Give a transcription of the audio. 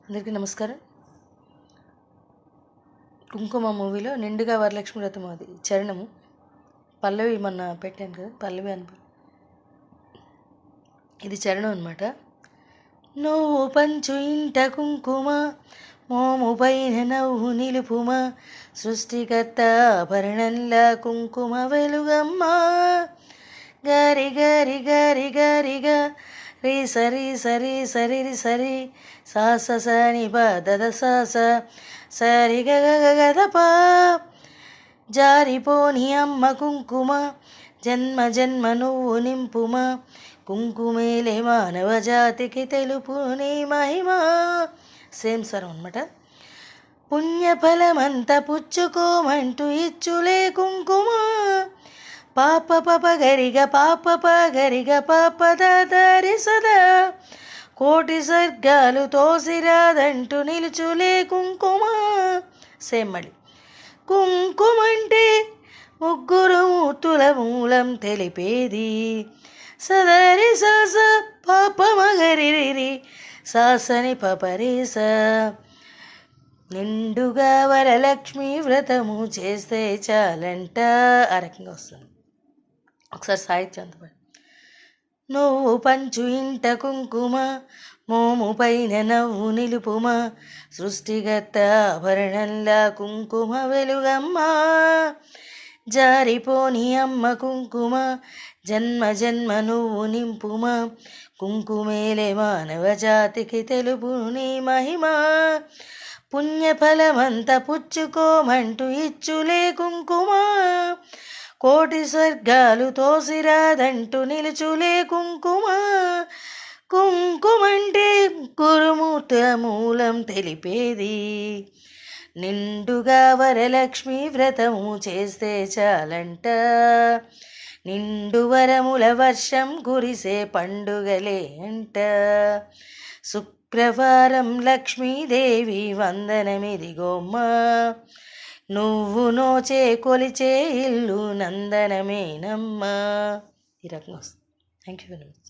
అందరికీ నమస్కారం. కుంకుమ మూవీలో నిండుగా వరలక్ష్మి వ్రతం అది చరణము పల్లవి మొన్న పెట్టాను కదా, పల్లవి అని ఇది చరణం అనమాట. నువ్వు పంచు ఇంట కుంకుమ మోము పైన నవ్వు నిలుపుమ, సృష్టికర్త ఆభరణంలా కుంకుమ వెలుగమ్మ. గారి గారి గారి గారిగా రీ సరి సరి సరి సరి సాస సని దద సాస సరి గదపా. జారిపోని అమ్మ కుంకుమ జన్మ జన్మ నువ్వు నింపుమ, కుంకుమేలే మానవ జాతికి తెలుపు నీ మహిమ. సేమ్ స్వరం అనమాట. పుణ్యఫలమంత పుచ్చుకోమంటూ ఇచ్చులే కుంకుమ, పాప పప గరిగ పాప పగరిగ పాప దారి సదా, కోటి సర్గాలు తోసిరాదంటూ నిలుచులే కుంకుమ. సేమ్ మళ్ళీ. కుంకుమంటే ముగ్గురు మూర్తుల మూలం తెలిపేది, సదరి సాస పాప మగరిరి సాసని పపరేస. నిండుగా వరలక్ష్మి వ్రతము చేస్తే చాలంట. ఆ రకంగా వస్తుంది. ఒకసారి సాహిత్యం అంత. నువ్వు పంచు ఇంట కుంకుమ మోము పైన నవ్వు నిలుపుమ, సృష్టిగత ఆభరణంలా కుంకుమ వెలుగమ్మ. జారిపోని అమ్మ కుంకుమ జన్మ జన్మ నువ్వు నింపుమ, కుంకుమేలే మానవ జాతికి తెలుపు నీ మహిమ. పుణ్యఫలమంత పుచ్చుకోమంటూ ఇచ్చులే కుంకుమ, కోటి స్వర్గాలు తోసిరాదంటూ నిలుచులే కుంకుమ. కుంకుమంటే గురుమూర్తుల మూలం తెలిపేది, నిండుగా వరలక్ష్మి వ్రతము చేస్తే చాలంట. నిండు వరముల వర్షం కురిసే పండుగలే అంట. శుక్రవారం లక్ష్మీదేవి వందనమిదిగోమ్మ, నువ్వు నోచే కొలిచే ఇల్లు నందనమేనమ్మా. ఈ రకంగా వస్తుంది. Thank you very much.